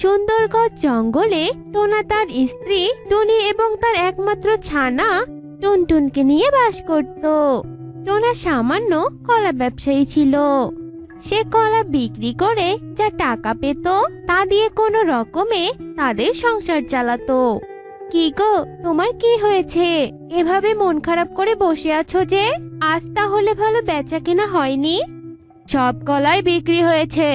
সুন্দরগড় জঙ্গলে টোনা তার স্ত্রী টুনি এবং তার একমাত্র ছানা টুনটুনকে নিয়ে বাস করত। টোনা সামান্য কলা ব্যবসায়ী ছিল। সে কলা বিক্রি করে যা টাকা পেত তা দিয়ে কোনো রকমে তাদের সংসার চালাতো। কি গো, তোমার কি হয়েছে? এভাবে মন খারাপ করে বসে আছো যে? আজ তাহলে ভালো বেচা কেনা হয়নি? সব কলাই বিক্রি হয়েছে,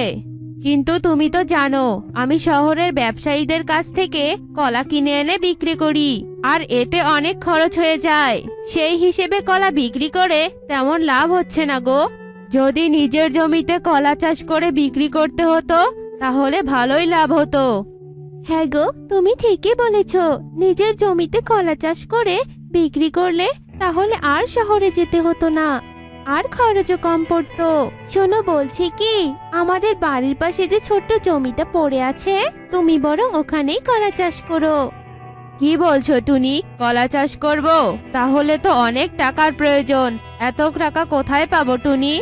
কিন্তু তুমি তো জানো আমি শহরের ব্যবসায়ীদের কাছ থেকে কলা কিনে এনে বিক্রি করি, আর এতে অনেক খরচ হয়ে যায়। সেই হিসেবে কলা বিক্রি করে তেমন লাভ হচ্ছে না গো। যদি নিজের জমিতে কলা চাষ করে বিক্রি করতে হতো তাহলে ভালোই লাভ হতো। হ্যাঁ গো, তুমি ঠিকই বলেছ। নিজের জমিতে কলা চাষ করে বিক্রি করলে তাহলে আর শহরে যেতে হতো না, আর খরচও কম পড়তো। শোনো, বলছি কি, আমাদের বাড়ির পাশে যে ছোট্ট জমিটা পড়ে আছে, তুমি বরং ওখানেই কলা চাষ করো। কি বলছো টুনি? কলা চাষ করব? তাহলে তো অনেক টাকার প্রয়োজন। এত টাকা কোথায় পাবো টুনি?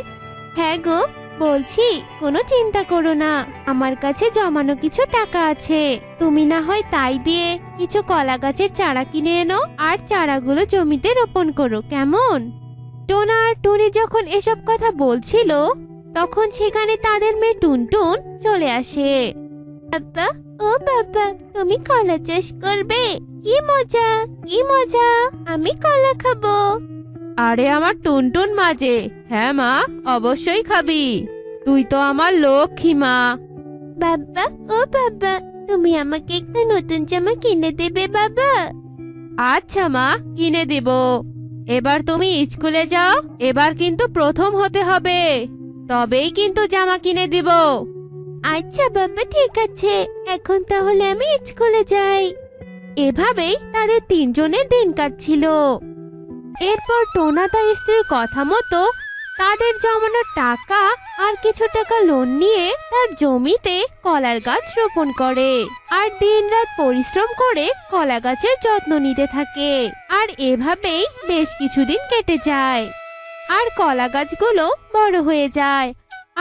হ্যাঁ গো, বলছি কোনো চিন্তা করো না, আমার কাছে জমানো কিছু টাকা আছে। তুমি না হয় তাই দিয়ে কিছু কলা গাছের চারা কিনে এনো আর চারাগুলো জমিতে রোপণ করো, কেমন? টোনা আর টুনি যখন এসব কথা বলছিল তখন সেখানে তাদের মেয়ে টুনটুন চলে আসে। বাবা, ও বাবা, তুমি কলা চাষ করবে? কি মজা, কি মজা, আমি কলা খাবো। আরে আমার টুনটুন মাঝে, হ্যাঁ মা, অবশ্যই খাবি, তুই তো আমার লক্ষ্মী মা। বাবা, ও বাবা, তুমি আমাকে একটা নতুন জামা কিনে দেবে বাবা? আচ্ছা মা, কিনে দেব। এবার তুমি স্কুলে যাও, এবার কিন্তু প্রথম হতে হবে, তবেই কিন্তু জামা কিনে দিব। আচ্ছা বাবা, ঠিক আছে, এখন তাহলে আমি স্কুলে যাই। এভাবেই তাদের তিনজনের দিন কাটছিল। এরপর টোনা তার স্ত্রীর কথা মতো তাদের জমানো টাকা আর কিছু টাকা লোন নিয়ে তার জমিতে কলার গাছ রোপণ করে আর দিনরাত পরিশ্রম করে কলা গাছের যত্ন নিতে থাকে। আর এভাবেই বেশ কিছুদিন কেটে যায় আর কলা গাছগুলো বড় হয়ে যায়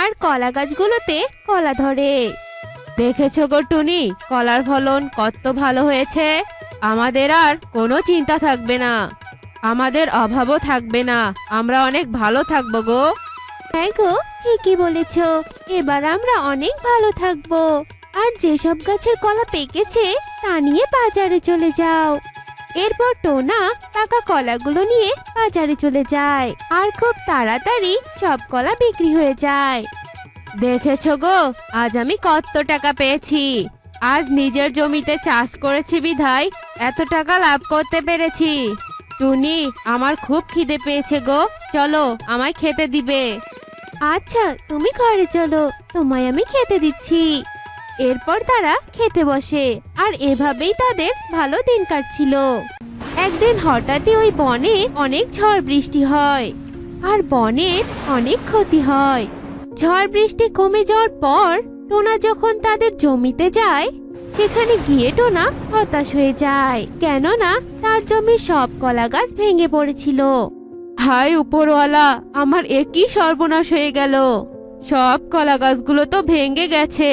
আর কলা গাছগুলোতে কলা ধরে। দেখেছো গো টুনি, কলার ফলন কত ভালো হয়েছে। আমাদের আর কোনো চিন্তা থাকবে না, আমাদের অভাবও থাকবে না, আমরা অনেক ভালো থাকবো গো। হ্যাঁ গো, ঠিকই বলেছ, এবার আমরা অনেক ভালো থাকবো। আর যেসব গাছের কলা পেকেছে তা নিয়ে বাজারে চলে যাও। এরপর টোনা পাকা কলাগুলো নিয়ে বাজারে চলে যায় আর খুব তাড়াতাড়ি সব কলা বিক্রি হয়ে যায়। দেখেছো গো, আজ আমি কত টাকা পেয়েছি। আজ নিজের জমিতে চাষ করেছি বিধায় এত টাকা লাভ করতে পেরেছি। টুনি, আমার খুব খিদে পেয়েছে গো, চলো আমায় খেতে দিবে। আচ্ছা, তুমি ঘরে চলো, তোমায় আমি খেতে দিচ্ছি। এরপর তারা খেতে বসে আর এভাবেই তাদের ভালো দিন কাটছিল। একদিন হঠাৎই ওই বনে অনেক ঝড় বৃষ্টি হয় আর বনের অনেক ক্ষতি হয়। ঝড় বৃষ্টি কমে যাওয়ার পর টোনা যখন তাদের জমিতে যায় সেখানে গিয়ে টোনা হতাশ হয়ে যায়, কেননা তার জমির সব কলা গাছ ভেঙে পড়েছিল। হায় উপরওয়ালা, আমার একই সর্বনাশ হয়ে গেল, সব কলা গাছগুলো তো ভেঙে গেছে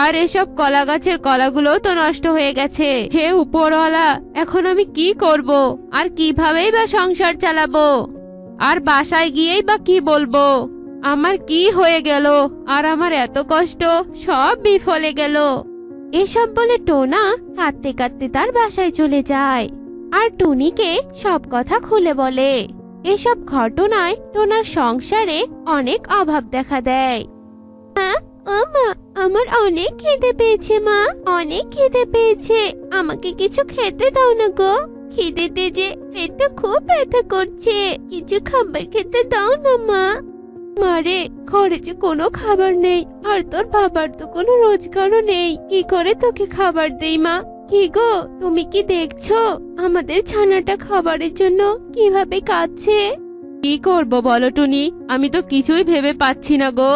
আর এসব কলা গাছের কলাগুলো তো নষ্ট হয়ে গেছে। হে উপরওয়ালা, এখন আমি কি করব আর কিভাবেই বা সংসার চালাবো? আর বাসায় গিয়েই বা কি বলবো? আমার কি হয়ে গেল আর আমার এত কষ্ট সব বিফলে গেল। এসব বলে টোনা কাঁদতে কাঁদতে তার বাসায় চলে যায় আর টুনিকে সব কথা খুলে বলে। এসব ঘটনায় টোনার সংসারে অনেক অভাব দেখা দেয়। ও মা, আমার অনেক খিদে পেয়েছে মা, অনেক খিদে পেয়েছে, আমাকে কিছু খেতে দাও না গো। খিদেতে যে পেটটা খুব ব্যথা করছে, কিছু খাবার খেতে দাও না মা। মারে, ঘরে যে কোনো খাবার নেই আর তোর বাবার তো কোনো রোজগারও নেই, কি করে তোকে খাবার দেই মা? কি গো, তুমি কি দেখছো আমাদের ছানাটা খাবারের জন্য কিভাবে কাঁদছে? কি করব বলো টুনি, আমি তো কিছুই ভেবে পাচ্ছি না গো।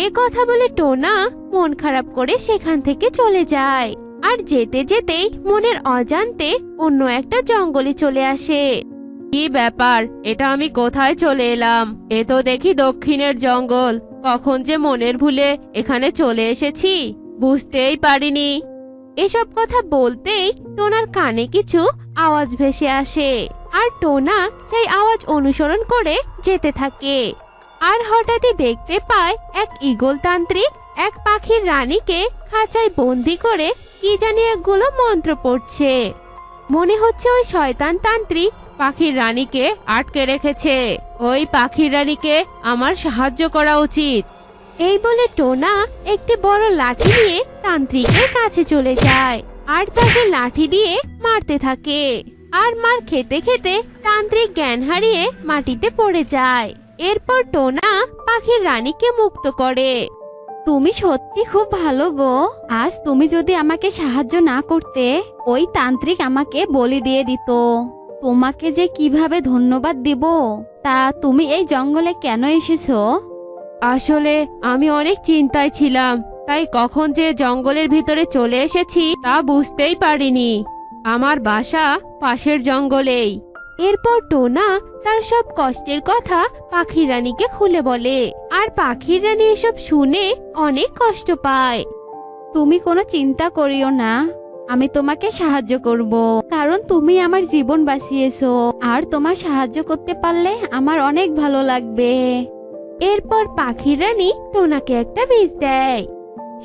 এ কথা বলে টোনা মন খারাপ করে সেখান থেকে চলে যায় আর যেতে যেতেই মনের অজান্তে অন্য একটা জঙ্গলে চলে আসে। কি ব্যাপার, এটা আমি কোথায় চলে এলাম? এ তো দেখি দক্ষিণের জঙ্গল, কখন যে মনের ভুলে এখানে চলে এসেছি বুঝতেই পারিনি। এসব কথা বলতেই টোনার কানে কিছু আওয়াজ ভেসে আসে, আর টোনা সেই আওয়াজ অনুসরণ করে যেতে থাকে। আর হঠাৎই দেখতে পায় এক ঈগল তান্ত্রিক এক পাখির রানীকে খাঁচায় বন্দি করে কি জানি একগুলো মন্ত্র পড়ছে। মনে হচ্ছে ওই শয়তান তান্ত্রিক পাখির রানীকে আটকে রেখেছে। ওই পাখির রানীকে আমার সাহায্য করা উচিত। এই বলে টোনা একটি বড় লাঠি নিয়ে তান্ত্রিকের কাছে চলে যায় আর তাকে লাঠি দিয়ে মারতে থাকে। আর মার খেতে খেতে তান্ত্রিক জ্ঞান হারিয়ে মাটিতে পড়ে যায়। এরপর টোনা পাখির রানীকে মুক্ত করে। তুমি সত্যি খুব ভালো গো। আজ তুমি যদি আমাকে সাহায্য না করতে, ওই তান্ত্রিক আমাকে বলি দিয়ে দিত। তোমাকে যে কিভাবে ধন্যবাদ দিব। তা তুমি এই জঙ্গলে কেন এসেছো? আসলে আমি অনেক চিন্তায় ছিলাম, তাই কখন যে জঙ্গলের ভিতরে চলে এসেছি তা বুঝতেই পারিনি। আমার বাসা পাশের জঙ্গলেই। এরপর টোনা তার সব কষ্টের কথা পাখির রানীকে খুলে বলে, আর পাখির রানী এসব শুনে অনেক কষ্ট পায়। তুমি কোনো চিন্তা করিও না, আমি তোমাকে সাহায্য করব। কারণ তুমি আমার জীবন বাঁচিয়েছো, আর তোমার সাহায্য করতে পারলে আমার অনেক ভালো লাগবে। এরপর পাখির রানী টোনাকে একটা বীজ দেয়।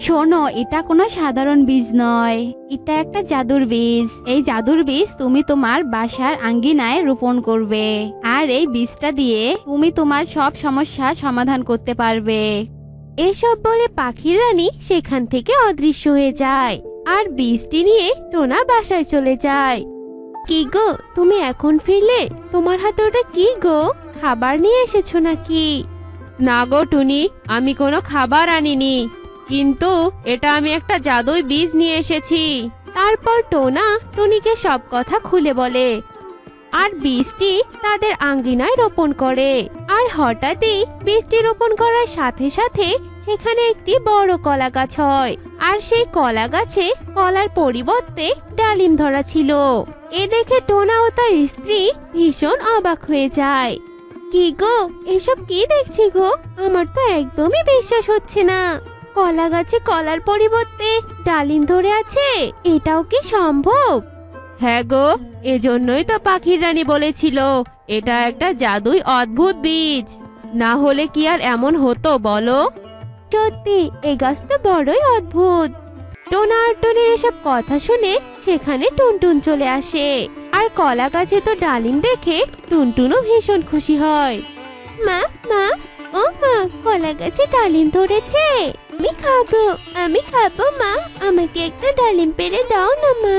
শোনো, এটা কোনো সাধারণ বীজ নয়, এটা একটা জাদুর বীজ। এই জাদুর বীজ তুমি তোমার বাসার আঙ্গিনায় রোপণ করবে, আর এই বীজটা দিয়ে তুমি তোমার সব সমস্যা সমাধান করতে পারবে। এসব বলে পাখির রানী সেখান থেকে অদৃশ্য হয়ে যায়, আর বীজটি নিয়ে টোনা বাসায় চলে যায়। কি গো, তুমি এখন ফিরলে? তোমার হাতে ওটা কি গো? খাবার নিয়ে এসেছো নাকি? না গো টুনি, আমি কোনো খাবার আনিনি, কিন্তু এটা আমি একটা জাদুই বীজ নিয়ে এসেছি। তারপর টোনা টুনিকে সব কথা খুলে বলে, আর বীজটি তাদের আঙ্গিনায় রোপণ করে। আর হঠাৎই বীজটি রোপণ করার সাথে সাথে সেখানে একটি বড় কলা গাছ হয়, আর সেই কলা গাছে কলার পরিবর্তে ডালিম ধরা ছিল। এ দেখে টোনা ও তার স্ত্রী ভীষণ অবাক হয়ে যায়। কি গো, এসব কি দেখছি গো? আমার তো একদমই বিশ্বাস হচ্ছে না। কলা গাছে কলার পরিবর্তে ডালিম ধরে আছে, এটাও কি সম্ভব? হ্যাঁ গো, এজন্যই তো পাখির রানী বলেছিল এটা একটা জাদুই অদ্ভুত বীজ। না হলে কি আর এমন হতো বলো? সত্যি এই গাছ তো বড়ই অদ্ভুত। টোনা আর টুনির এসব কথা শুনে সেখানে টুনটুন চলে আসে, আর কলা গাছে তো ডালিম দেখে টুনটুনও ভীষণ খুশি হয়। মা মা, ও মা, কলা গাছে ডালিম ধরেছে, আমি খাবো মা, আমাকে একটা ডালিম পেড়ে দাও না মা।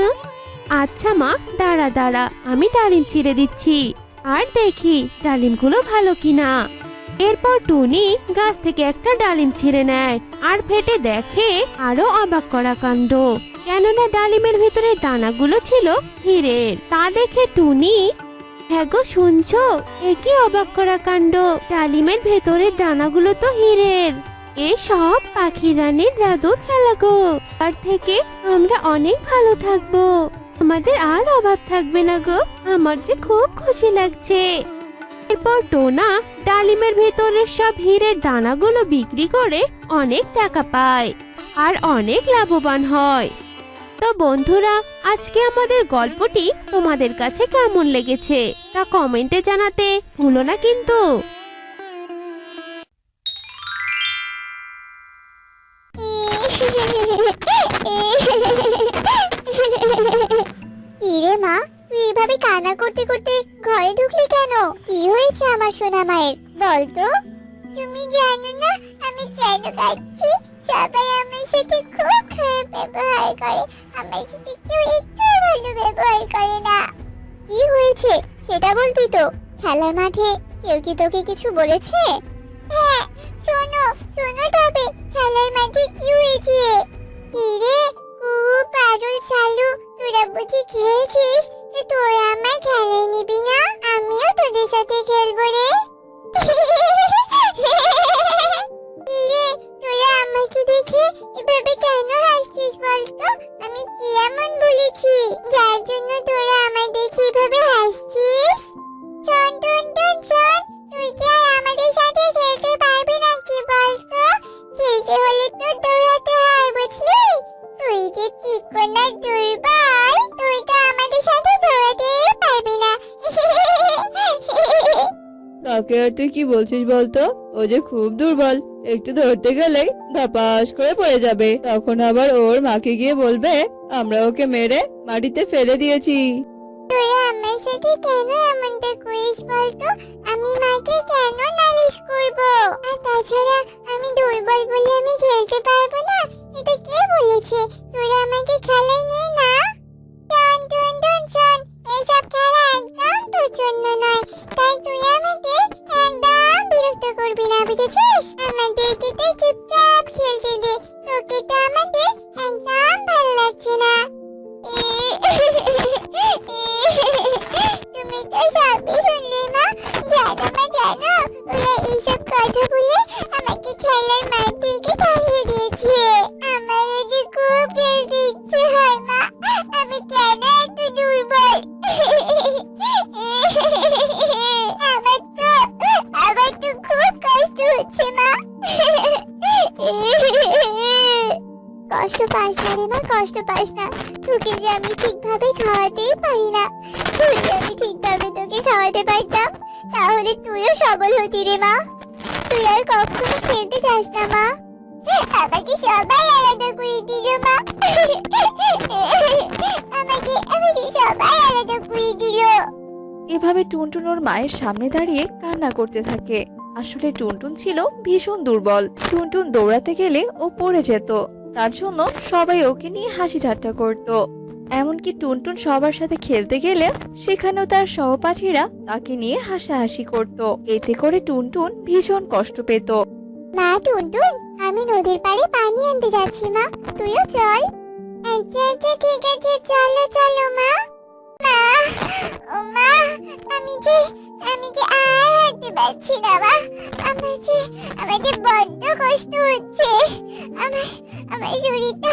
আচ্ছা মা, দাঁড়া দাঁড়া, আমি ডালিম ছিঁড়ে দিচ্ছি, আর দেখি ডালিমগুলো ভালো কিনা। এরপর টুনি গাছ থেকে একটা ডালিম ছিঁড়ে নেয়, আর ফেটে দেখে আরো অবাক করা কাণ্ড। কেননা ডালিমের ভিতরে দানাগুলো ছিল হীরের। তা দেখে টুনি, হ্যাঁ গো শুনছো, এ কি অবাক করা কাণ্ড! ডালিমের ভেতরে দানাগুলো তো হীরের। এই সব পাখি রানীর জাদুর খেলা গো। আর থেকে আমরা অনেক ভালো থাকবো, আমাদের আর অভাব থাকবে না গো। আমার যে খুব খুশি লাগছে। এরপর টোনা ডালিমের ভেতরের সব হীরের দানাগুলো বিক্রি করে অনেক টাকা পায়, আর অনেক লাভবান হয়। তো বন্ধুরা, আজকে আমাদের গল্পটি তোমাদের কাছে কেমন লেগেছে তা কমেন্টে জানাতে ভুলো না কিন্তু। কিরে মা, তুই এভাবে কান্না করতে করতে ঘরে ঢুকলি কেন? কি হয়েছে আমার সোনা মায়ের, বল তো। তুমি জানো না আমি কেন কাঁদছি? সবাই আমার সাথে খুব খারাপ ব্যবহার করে, আমার সাথে কেউ একটু ভালো ব্যবহার করে না। কি হয়েছে সেটা বলবি তো? খেলার মাঠে কেউ কি তোকে কিছু বলেছে? হ্যাঁ, শোনো শোনো তবে, খেলার মাঠে কি হয়েছে? কিরে খুব পাগল শালু, তোরা বুঝি খেলছিস? তোরা আমায় খেলায় নিবি না? আমিও তোদের সাথে খেলবো রে। কিরে, তোরা আমাকে দেখে এভাবে কেন হাসছিস বলতো? আমি কি এমন বলেছি যার জন্য তোরা আমায় দেখে এভাবে হাসছিস? শোন টুন টুন শোন, তুই কি আর আমাদের সাথে খেলতে পারবি নাকি বলতো? খেলতে হলে তো দৌড়াতে হয়, বুঝলি? ওকে আর তুই কি বলছিস বলতো? ও যে খুব দুর্বল, একটু ধরতে গেলেই ধপাস করে পড়ে যাবে। তখন আবার ওর মাকে গিয়ে বলবে আমরা ওকে মেরে মাটিতে ফেলে দিয়েছি। তুই আমার সাথে কেন এমনটা করিস বলতো? আমি মাকে কেন নালিশ করব? আর তাছাড়া আমি দুর্বল বলে আমি খেলতে পারবো না, এটা কে বলেছে? তুই আমাকে খেলায় নিয়ে না। টন টন টন শোন, এইসব খেলা একদম তোর জন্য নয়, তাই তুই আমাকে একদম বিরক্ত করবি না, বুঝেছিস? আমাদেরকে তো চুপচাপ খেলতে দে, তোকে তো আমাদের একদম ভালো লাগছে না। তুমি তো সবই শুনলে মা। জানো মা, জানো ওরা এইসব কথা বলে আমাকে খেলার মাঠ থেকে তাড়িয়ে দিয়েছে। আমারও যে খুব খেলতে ইচ্ছে হয় মা, আমি কেন এত দুর্বল? আমার তো খুব কষ্ট হচ্ছে মা। কষ্ট পাস না রে মা, কষ্ট পাস না। তোকে যে আমি ঠিকভাবে খাওয়াতেই পারি না। যদি আমি ঠিকভাবে তোকে খাওয়াতে পারতাম তাহলে তুইও সবল হতি রে মা। তুই আর কখনো খেলতে চাস না মা। আমাকে সবাই আলাদা করে দিল মা। আমাকে সবাই আলাদা করে দিল। এভাবে টুনটুন ওর মায়ের সামনে দাঁড়িয়ে কান্না করতে থাকে। আসলে টুনটুন ছিল ভীষণ দুর্বল। টুনটুন দৌড়াতে গেলে ও পড়ে যেত, তার জন্য সবাই ওকে নিয়ে হাসি ঠাট্টা করত। এমনকি টুনটুন সবার সাথে খেলতে গেলে সেখানেও তার সহপাঠীরা তাকে নিয়ে হাসাহাসি করত। এতে করে টুনটুন ভীষণ কষ্ট পেত। মা টুনটুন, আমি নদীর পাড়ে পানি আনতে যাচ্ছি মা, তুইও চল। আচ্ছা আচ্ছা ঠিক আছে, চলো চলো মা। মা, ও মা, আমি যে আর হাঁটতে পারছি না মা। আমার যে বড্ড কষ্ট হচ্ছে। আমার শরীরটা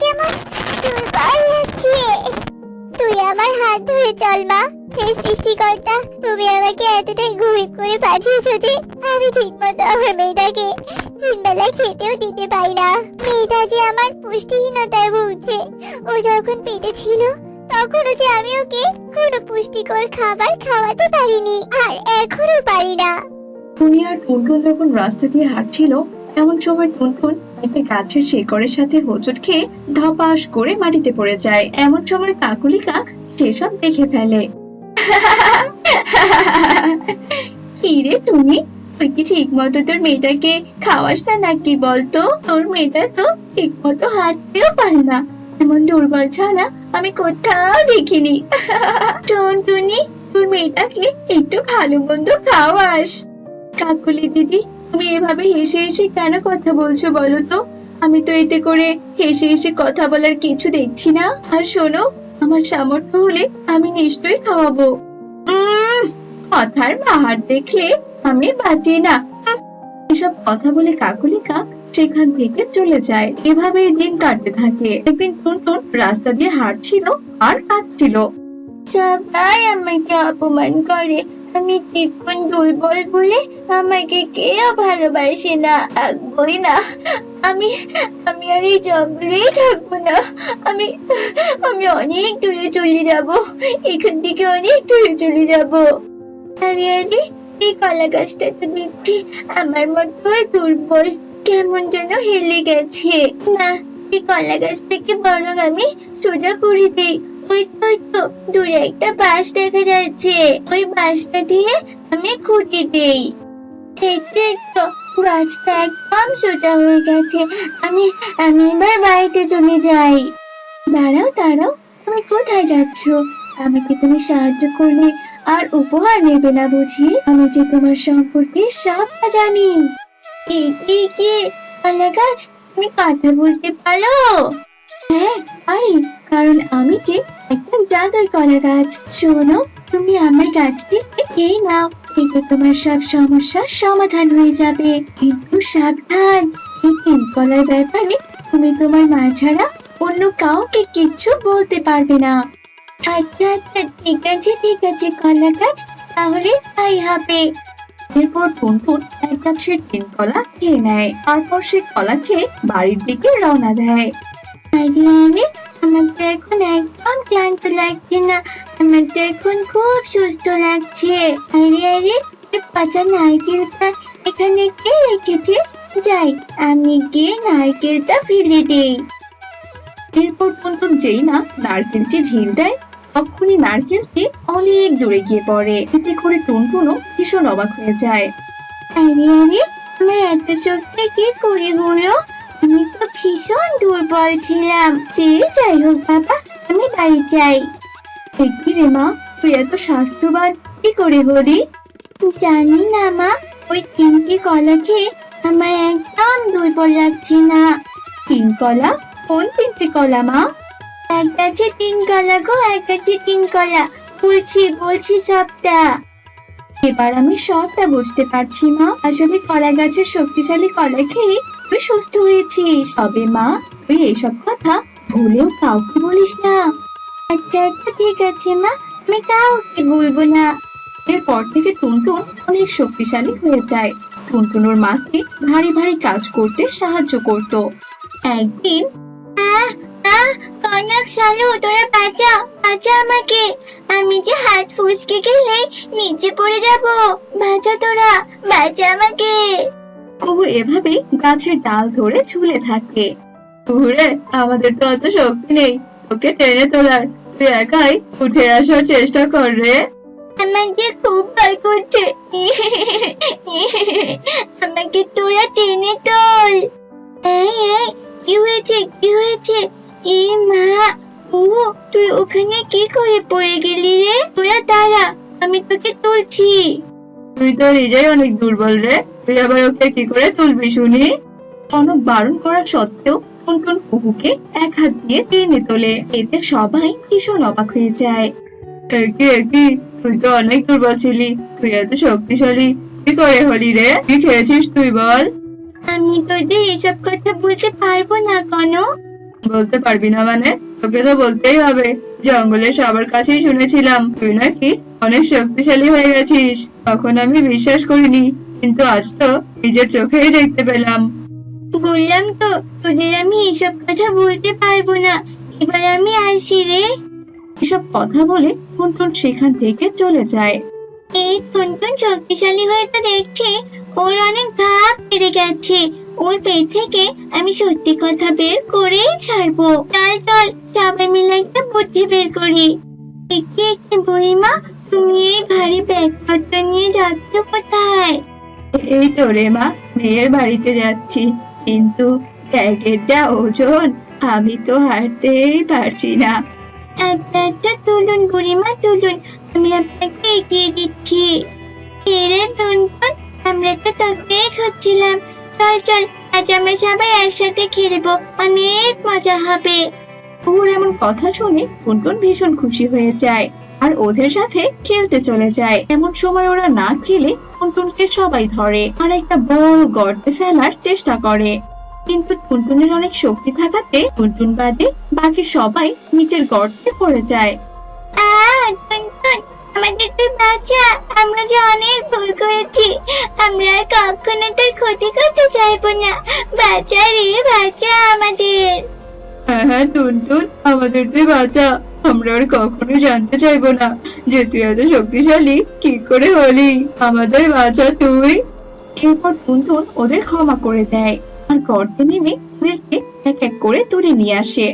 কেমন দুর্বল লাগছে। তুই আমার হাত ধরে চল মা। হে সৃষ্টিকর্তা, তুমি আমাকে এতটাই গরিব করে পাঠিয়েছো যে আমি ঠিক মতো আমার মেয়েটাকে 3 বেলা খেতেও দিতে পারি না। মেয়েটা যে আমার পুষ্টিহীনতায় ভুগছে। ও যখন পেটে ছিল তখনও যে আমি ওকে কোনো পুষ্টিকর খাবার খাওয়াতে পারিনি, আর এখনো পারি না। টুনি আর টুনটুন যখন রাস্তা দিয়ে হাঁটছিল, এমন সময় টুনটুন একটা গাছের শিকড়ের সাথে হোঁচট খেয়ে ধপাস করে মাটিতে পড়ে যায়। এমন সময় কাকুলি কাক সেসব দেখে ফেলে। কিরে টুনি, তুই কি ঠিক মতো তোর মেয়েটাকে খাওয়াস না নাকি বলতো? তোর মেয়েটা তো ঠিক মতো হাঁটতেও পারে না। এমন দুর্বল ছাড়া আমি কোথাও দেখিনি। টুনটুনি, তোর মেয়েটাকে একটু ভালো মন্দ খাওয়াস। কাকুলি দিদি, তুমি এভাবে হেসে হেসে কেন কথা বলছো বলো তো? আমি তো এতে করে হেসে হেসে কথা বলার কিছু দেখছি না। আর শোনো, আমার সামর্থ্য হলে আমি নিশ্চয়ই খাওয়াবো। কথার বাহার দেখলে আমি বাঁচি না। এসব কথা বলে কাকুলি কাক সেখান থেকে চলে যায়। এভাবে দিন কাটতে থাকে। একদিন টুনটুন রাস্তা দিয়ে হাঁটছিল আর কাঁদছিল। সবাই আমাকে অপমান করে, আমি চিকন দুর্বল বলে আমাকে কেউ ভালোবাসে না। থাকবোই না, আমি আর এই জঙ্গলেই থাকবো না। আমি অনেক দূরে চলে যাব, এখান থেকে অনেক দূরে চলে যাব। আরে আরে, এই কলা গাছটা তো দেখছি আমার মতো দুর্বল, কেমন যেন হেলে গেছে। না, এই কলা গাছটাকে বরং আমি সোজা করে দিই। ওই তো দূরে একটা বাঁশ দেখা যাচ্ছে, ওই বাঁশটা দিয়ে আমি খুঁটি দেই। এই তো গাছটা একদম সোজা হয়ে গেছে। আমি এবার বাড়িতে চলে যাই। দাঁড়াও, তুমি কোথায় যাচ্ছ? আমাকে তুমি সাহায্য করলে আর উপহার নেবে না বুঝি? আমি যে তোমার সম্পর্কে সবটা জানি। কে কলা গাছ, তুমি কথা বলতে পারো? হ্যাঁ পারি, কারণ আমি যে একটা জাদুর কলা গাছ। শোনো, তুমি আমার গাছটি খেয়ে নাও, এতে তোমার সব সমস্যার সমাধান হয়ে যাবে। কিন্তু সাবধান, এই 3 কলার ব্যাপারে তুমি তোমার মা ছাড়া অন্য কাউকে কিচ্ছু বলতে পারবে না। আচ্ছা ঠিক আছে কলা গাছ, তাহলে তাই হবে। এরপর টুনটুন এক গাছের 3 কলা খেয়ে নেয়। তারপর সে কলা খেয়ে বাড়ির দিকে রওনা দেয়। আরে, আমার তো এখন একদম ক্লান্ত লাগছে না, আমার তো এখন খুব সুস্থ লাগছে। আরে পচা নারকেলটা এখানে কে রেখেছে? যাই, আমি গিয়ে নারকেলটা ফেলে দেই। এরপর টুনটুন যেই না নারকেলটি ঢিল দেয়, তখনই নারকেলটি অনেক দূরে গিয়ে পড়ে। এতে করে টুনটুনও ভীষণ অবাক হয়ে যায়। আরে আরে, আমার এত শক্তি কি করে হলো? আমি তো ভীষণ দুর্বল ছিলাম। যে যাই হোক বাবা, আমি বাড়ি যাই। এ কি রে মা, তুই এত স্বাস্থ্যবান কি করে হলি? জানি না মা, ওই 3টি কলা খেয়ে আমার একদম দুর্বল লাগছে না। 3 কলা? কোন 3টি কলা মা? এক গাছে 3 কলা গো, এক গাছে 3 কলা। বলছি সবটা। এবার আমি সবটা বুঝতে পারছি মা। আসলে কলা গাছের শক্তিশালী কলা খেয়ে তুই সুস্থ হয়েছিস। তবে মা, তুই এইসব কথা ভুলেও কাউকে বলিস না। আচ্ছা আচ্ছা, ঠিক আছে মা, আমি কাউকে বলবো না। এরপর থেকে টুনটুন অনেক শক্তিশালী হয়ে যায়। টুনটুন ওর মাকে ভারী ভারী কাজ করতে সাহায্য করত। একদিন কনক শালু, তোরা বাঁচা আমাকে। আমি যে হাত ফসকে গেলে নিচে পড়ে যাব। বাঁচা তোরা, বাঁচা আমাকে। ও এভাবে গাছের ডাল ধরে ঝুলে থাকে। ওরে, আমাদের তো অত শক্তি নেই ওকে টেনে তোলার। তুই একাই উঠে আসার চেষ্টা কর রে। আমাকে খুব ভয় করছে। আমাকে তোরা টেনে তোল। এই, কি হয়েছে? এই মা, ও তুই ওখানে কি করে পড়ে গেলি রে? তোরা দাঁড়া, আমি তোকে তুলছি। তুই তো নিজেই অনেক দুর্বল রে, তুই আবার ওকে কি করে তুলবি শুনি? কনক বারণ করা সত্ত্বেও টুনটুন কুহুকে এক হাত দিয়ে টেনে তোলে। এতে সবাই ভীষণ অবাক হয়ে যায়। একই, তুই তো অনেক দুর্বল ছিলি, তুই এত শক্তিশালী কি করে হলি রে? কি খেয়েছিস তুই বল? আমি তোদের এসব কথা বলতে পারবো না কনক। বলতে পারবি না মানে? তোকে তো বলতেই হবে। জঙ্গলের সবার কাছেই শুনেছিলাম তুই নাকি অনেক শক্তিশালী হয়ে গেছিস। তখন আমি বিশ্বাস করিনি, কিন্তু আজ তো নিজের চোখেই দেখতে পেলাম। বললাম তো তোদের আমি এসব কথা বলতে পারবো না। এবার আমি আসি রে। এসব কথা বলে টুনটুন সেখান থেকে চলে যায়। এই টুনটুন শক্তিশালী হয়ে তো দেখছি ওর অনেক ভাব বেড়ে গেছে। ওর পেট থেকে আমি সত্যি কথা বের করেই ছাড়বো। চল সবাই মিলে একটা বুদ্ধি বের করি। একটি বুড়িমা, তুমি এই ভারী ব্যাগপত্র নিয়ে যাচ্ছ কোথায়? এই তো রে মা, মেয়ের বাড়িতে যাচ্ছি, কিন্তু ব্যাগের যা ওজন, আমি তো হাঁটতেই পারছি না। আচ্ছা তুলুন বুড়িমা, তুলুন, আমি আপনাকে এগিয়ে দিচ্ছি। এরে টুনটুন, আমরা তো তোকে খুঁজছিলাম। চল, আজ আমরা সবাই একসাথে খেলবো, অনেক মজা হবে। ওর এমন কথা শুনে টুনটুন ভীষণ খুশি হয়ে যায় আর ওদের সাথে খেলতে চলে যায়। এমন সময় ওরা না খেলে টুনটুনকে সবাই ধরে আর একটা বড় গর্তে ফেলার চেষ্টা করে। কিন্তু টুনটুনের অনেক শক্তি থাকাতে টুনটুন বাদে বাকি সবাই নিচের গর্তে পড়ে যায়। টুনটুন, আমাদের তুই বাঁচা। আমরা যে অনেক ভুল করেছি, আমরা আর কখনো তোর ক্ষতি করতে চাইবো না। বাঁচা রে, বাঁচা আমাদের। হ্যাঁ টুনটুন, আমাদের তুই বাঁচা। আমরা আর কখনো জানতে চাইবো না যে তুই এত শক্তিশালী কি করে হলি। আমাদের বাঁচা তুই। এরপর টুনটুন ওদের ক্ষমা করে দেয় আর গর্তে নেমে ওদেরকে এক এক করে তুলে নিয়ে আসে।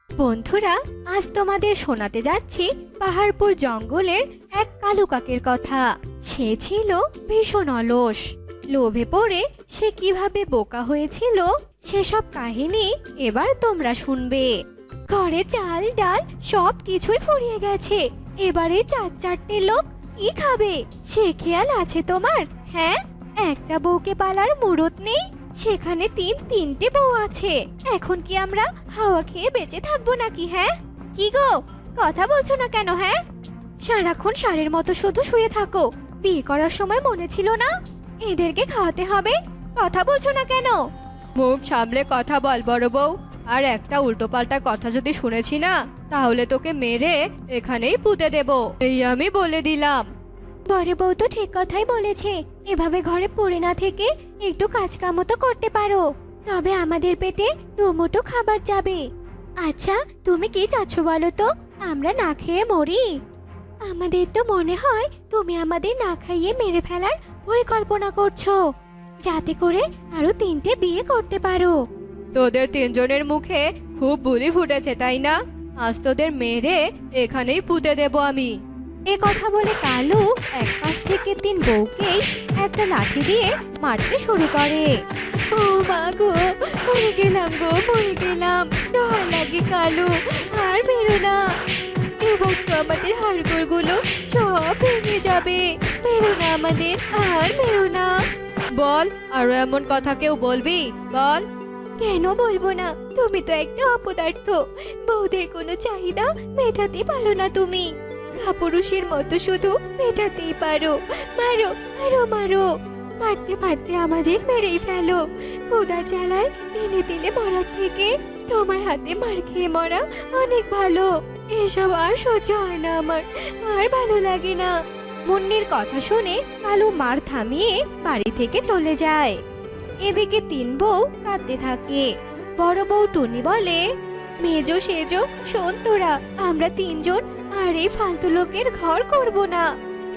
বন্ধুরা, আজ তোমাদের শোনাতে যাচ্ছি পাহাড়পুর জঙ্গলের এক কালু কাকের কথা। সে ছিল ভীষণ অলস। লোভে পড়ে সে কিভাবে বোকা হয়েছিল সেসব কাহিনী এবার তোমরা শুনবে। ঘরে চাল ডাল সব কিছুই ফুরিয়ে গেছে। এবারে 4-4টে লোক কি খাবে সে খেয়াল আছে তোমার? হ্যাঁ, একটা বউকে পালার মুরত নেই, সেখানে 3-3টে বউ আছে। এখন কি আমরা হাওয়া খেয়ে বেঁচে থাকবো নাকি? হ্যাঁ, কি গো, কথা বলছো না কেন? হ্যাঁ, সারাক্ষণ ষাঁড়ের মতো শুধু শুয়ে থাকো। বিয়ে করার সময় মনে ছিল না এদেরকে খাওয়াতে হবে? কথা বলছো না কেন? মুখ সামলে কথা বল বড় বউ। আর একটা উল্টোপাল্টা কথা যদি শুনেছি না, তাহলে তোকে মেরে এখানেই পুঁতে দেব, এই আমি বলে দিলাম। বড় বউ তো ঠিক কথাই বলেছে। এভাবে ঘরে পড়ে না থেকে একটু কাজ কামও তো করতে পারো, তবে আমাদের পেটে দুমুঠো খাবার যাবে। আচ্ছা, তুমি কি চাচ্ছ বলো তো? আমরা না খেয়ে মরি? আমাদের তো মনে হয় তুমি আমাদের না খাইয়ে মেরে ফেলার পরিকল্পনা করছো, যাতে করে আরো 3টে বিয়ে করতে পারো। তোদের তিনজনের মুখে খুব বুলি ফুটেছে তাই না? আজ তোদের মেরে এখানেই পুঁতে দেব আমি। এ কথা বলে কালু এক পাশ থেকে 3 বউকেই একটা লাঠি দিয়ে মারতে শুরু করে। ও মা গো, মরে গেলাম গো, মরে গেলাম। ডর লাগে কালু, আর মেরো না। এবং তো আমাদের হাড়গোড়গুলো সব ভেঙে যাবে। মেরো না আমাদের, আর মেরো না। বল, আরো এমন কথা কেউ বলবি? বল। কেন বলবো না? তুমি তো একটা অপদার্থ। বউদের কোনো চাহিদা মেটাতে পারো না তুমি। কাপুরুষের মতো শুধু মেটাতেই পারো। মারো, আরো মারো। মারতে মারতে আমাদের মেরেই ফেলো। খোদার জ্বালায় দিনে দিনে মরার থেকে তোমার হাতে মার খেয়ে মরা অনেক ভালো। এসব আর সহ্য হয় না আমার, আর ভালো লাগে না। মুন্নির কথা শুনে কালু মার থামিয়ে বাড়ি থেকে চলে যায়। এদিকে 3 বউ কাঁদতে থাকে। বড় বউ টুনি বলে, মেজো সেজো শোন তোরা, আমরা 3 জন আর এই ফালতু লোকের ঘর করব না।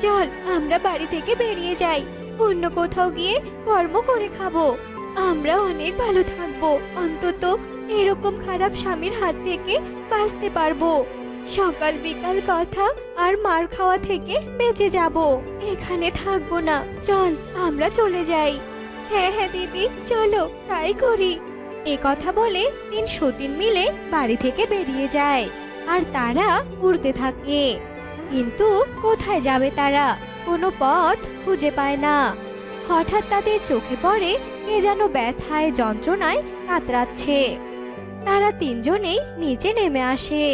চল আমরা বাড়ি থেকে বেরিয়ে যাই, অন্য কোথাও গিয়ে কর্ম করে খাবো। আমরা অনেক ভালো থাকবো, অন্তত এরকম খারাপ স্বামীর হাত থেকে বাঁচতে পারবো। সকাল বিকাল কথা আর মার খাওয়া থেকে বেঁচে যাব। এখানে থাকবো না, চল আমরা চলে যাই। হ্যাঁ হ্যাঁ দিদি, চলো তাই করি। এ কথা বলে 3 সতীন মিলে বাড়ি থেকে বেরিয়ে যায় আর তারা উড়তে থাকে। কিন্তু কোথায় যাবে তারা? কোনো পথ খুঁজে পায় না। হঠাৎ তাদের চোখে পড়ে কে যেন ব্যথায় যন্ত্রণায় কাতরাচ্ছে। তারা 3 জনেই নিচে নেমে আসে।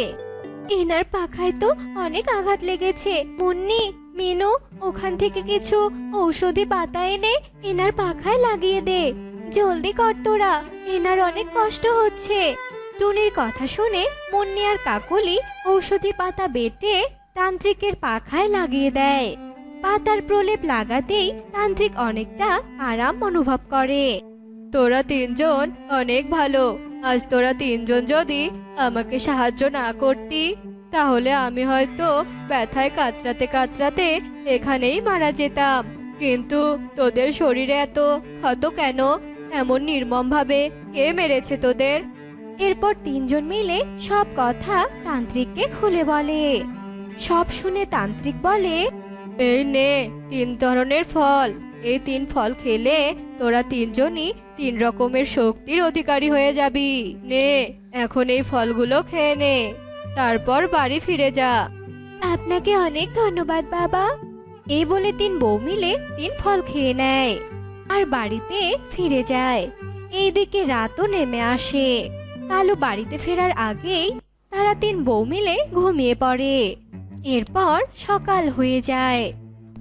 এনার পাখায় তো অনেক আঘাত লেগেছে। মুন্নি, মিনু, ওখান থেকে কিছু ঔষধি পাতা এনে এনার পাখায় লাগিয়ে দে। জলদি কর তোরা, এনার অনেক কষ্ট হচ্ছে। টুনির কথা শুনে মুন্নি আর কাকলি ঔষধি পাতা বেটে তান্ত্রিকের পাখায় লাগিয়ে দেয়। পাতার প্রলেপ লাগাতেই তান্ত্রিক অনেকটা আরাম অনুভব করে। তোরা 3 জন অনেক ভালো। আজ তোরা 3 জন যদি আমাকে সাহায্য না করতি, তাহলে আমি হয়তো ব্যথায় কাতরাতে কাতরাতে এখানেই মারা যেতাম। কিন্তু তোদের শরীরে এত ক্ষত কেন? এমন নির্মম ভাবে কে মেরেছে তোদের? এরপর 3 জন মিলে সব কথা তান্ত্রিককে খুলে বলে। সব শুনে তান্ত্রিক বলে, এই নে 3 ধরনের ফল। এই 3 ফল খেলে তোরা 3 জনই 3 রকমের শক্তির অধিকারী হয়ে যাবি। নে, এখন এই ফলগুলো খেয়ে নে, তারপর বাড়ি ফিরে যা। আপনাকে অনেক ধন্যবাদ বাবা। এই বলে 3 বউ মিলে 3 ফল খেয়ে নেয় আর বাড়িতে ফিরে যায়। এইদিকে রাতও নেমে আসে। কালু বাড়িতে ফেরার আগেই তারা 3 বউ মিলে ঘুমিয়ে পড়ে। এরপর সকাল হয়ে যায়।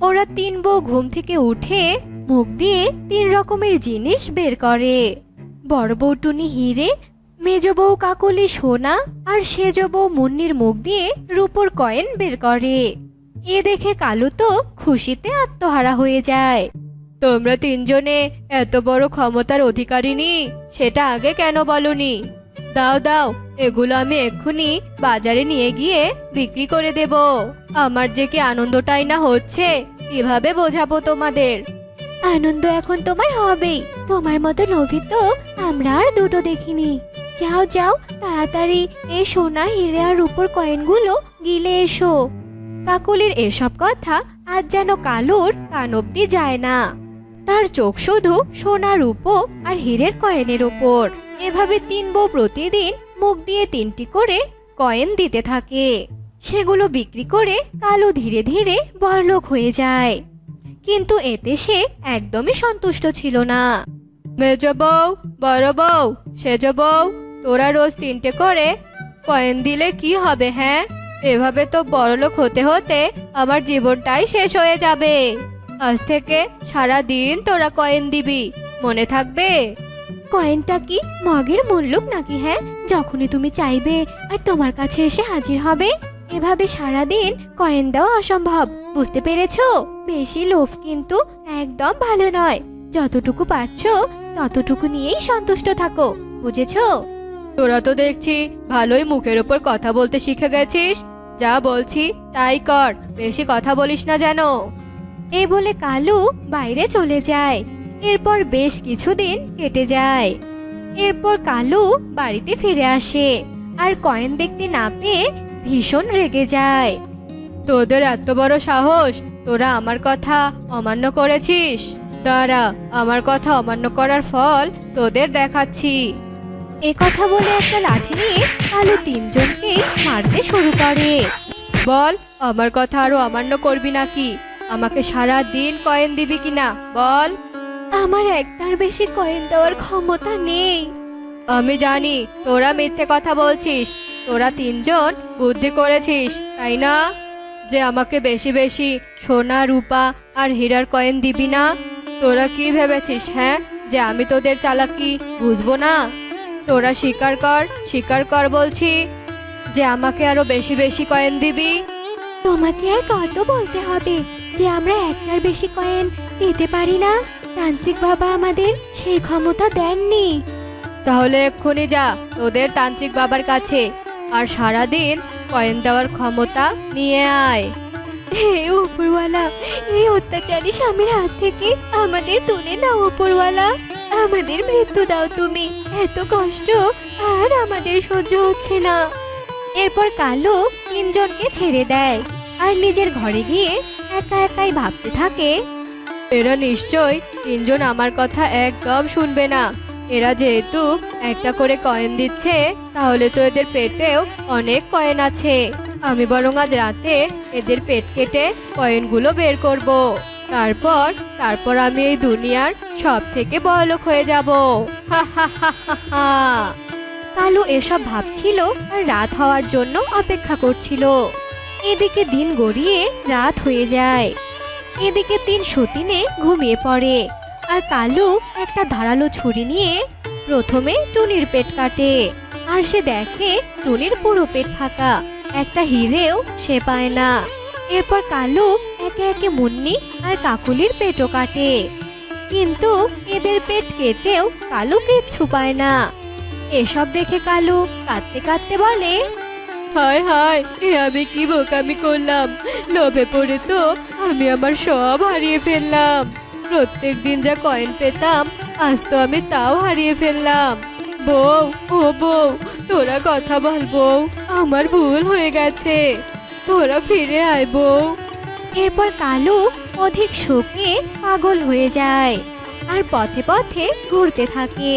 ওরা 3 বউ ঘুম থেকে উঠে মুখ দিয়ে 3 রকমের জিনিস বের করে। বড় বউ টুনি হিরে, মেজ বউ কাকলি সোনা, আর সেজ বউ মুন্নির মুখ দিয়ে রূপোর কয়েন বের করে। এ দেখে কালু তো খুশিতে আত্মহারা হয়ে যায়। তোমরা 3 জনে এত বড় ক্ষমতার অধিকারিনী, সেটা আগে কেন বলনি? দাও দাও, এগুলো আমি এক্ষুনি বাজারে নিয়ে গিয়ে বিক্রি করে দেব। আমার যে কি আনন্দটাই না হচ্ছে, কিভাবে বোঝাবো তোমাদের? আনন্দ এখন তোমার হবেই। তোমার মতো লোভী তো আমরা আর দুটো দেখিনি। যাও যাও, তাড়াতাড়ি এই সোনা হিরে আর রূপোর কয়েনগুলো গিলে এসো। কাকলির এসব কথা আজ যেন কালুর কান অব্দি যায় না। তার চোখ শুধু সোনা, রূপো আর হীরের কয়েনের ওপর। এভাবে 3 বউ প্রতিদিন মুখ দিয়ে 3টি করে কয়েন দিতে থাকে। সেগুলো বিক্রি করে কালু ধীরে ধীরে বড়লোক হয়ে যায়। কিন্তু এতে সে একদমই সন্তুষ্ট ছিল না। মেজ বউ, বড় বউ, সেজ বউ, তোরা রোজ 3টে করে কয়েন দিলে কি হবে? হ্যাঁ, এভাবে তো বড়লোক হতে হতে আমার জীবনটাই শেষ হয়ে যাবে। আজ থেকে সারা দিন তোরা কয়েন দিবি, মনে থাকবে? কয়েনটা কি মগের মুল্লুক নাকি? হ্যাঁ, যখনই তুমি চাইবে আর তোমার কাছে এসে হাজির হবে। এভাবে সারাদিন কয়েন দেওয়া অসম্ভব, বুঝতে পেরেছো? বেশি লোভ কিন্তু একদম ভালো নয়। যতটুকু পাচ্ছ ততটুকু নিয়েই সন্তুষ্ট থাকো, বুঝেছো? তোরা তো দেখছি ভালোই মুখের ওপর কথা বলতে শিখে গেছিস। যা বলছি তাই কর, বেশি কথা বলিস না যেন। এ বলে কালু বাইরে চলে যায়। এরপর বেশ কিছুদিন কেটে যায়। এরপর কালু বাড়িতে ফিরে আসে আর কয়েন দেখতে না পেয়ে ভীষণ রেগে যায়। তোদের এত বড় সাহস, তোরা আমার কথা অমান্য করেছিস। দাঁড়া, আমার কথা অমান্য করার ফল তোদের দেখাচ্ছি। এ কথা বলে একটা লাঠি নিয়ে কালু তিনজনকেই মারতে শুরু করে। বল, আমার কথা আরো অমান্য করবি নাকি? আমাকে সারা দিন কয়েন দিবি কিনা বল। আমার একটার বেশি কয়েন দেওয়ার ক্ষমতা নেই। আমি জানি তোরা মিথ্যে কথা বলছিস। তোরা তিনজন বুদ্ধি করেছিস তাই না, যে আমাকে বেশি বেশি সোনা রূপা আর হীরার কয়েন দিবি না। তোরা কি ভেবেছিস হ্যাঁ, যে আমি তোদের চালাকি বুঝবো না? তোরা স্বীকার কর বলছি, যে আমাকে আরো বেশি বেশি কয়েন দিবি। তোমাকে আর কত বলতে হবে যে আমরা একটার বেশি কয়েন দিতে পারি না? তান্ত্রিক বাবা আমাদের সেই ক্ষমতা দেননি। তাহলে এক্ষুনি যা তোদের তান্ত্রিক বাবার কাছে আর সারাদিন কয়েন দেওয়ার ক্ষমতা নিয়ে আয়। হে উপরওয়ালা, এই অত্যাচারী স্বামীর হাত থেকে আমাদের তুলে নাও উপরওয়ালা। আমাদের মৃত্যু দাও তুমি, এত কষ্ট আর আমাদের সহ্য হচ্ছে না। এরপর কালু তিনজনকে ছেড়ে দেয় আর নিজের ঘরে গিয়ে একা একাই ভাবতে থাকে। এরা নিশ্চয় তিনজন আমার কথা একদম শুনবে না। এরা যেহেতু একটা করে কয়েন দিচ্ছে, তাহলে তো এদের পেটেও অনেক কয়েন আছে। আমি বরং আজ রাতে এদের পেট কেটে কয়েনগুলো বের করব। তারপর আমি এই দুনিয়ার সব থেকে বড়লোক হয়ে যাব। হা হা হা হা হা। কালু এসব ভাবছিল আর রাত হওয়ার জন্য অপেক্ষা করছিল। এদিকে দিন গড়িয়ে রাত হয়ে যায়। এদিকে তিন সতীনে ঘুমিয়ে পড়ে আর কালু একটা ধারালো ছুরি নিয়ে প্রথমে টুনির পেট কাটে। আর সে দেখে টুনির পুরো পেট ফাঁকা, একটা হিরেও সে পায় না। এরপর কালু একে একে মুন্নি আর কাকুলির পেটও কাটে, কিন্তু এদের পেট কেটেও কালু কিচ্ছু পায় না। এসব দেখে কালু কাঁদতে কাঁদতে বলে, হায় হায়, এ আমি কি বোকামি করলাম। লোভে পড়ে তো আমি আমার সব হারিয়ে ফেললাম। প্রত্যেক দিন যা কয়েন পেতাম, আজ তো আমি তাও হারিয়ে ফেললাম। বউ, ও বউ, তোরা কথা বল বউ, আমার ভুল হয়ে গেছে। তোরা ফিরে আয় বউ। এরপর কালু অধিক শোকে পাগল হয়ে যায় আর পথে পথে ঘুরতে থাকে।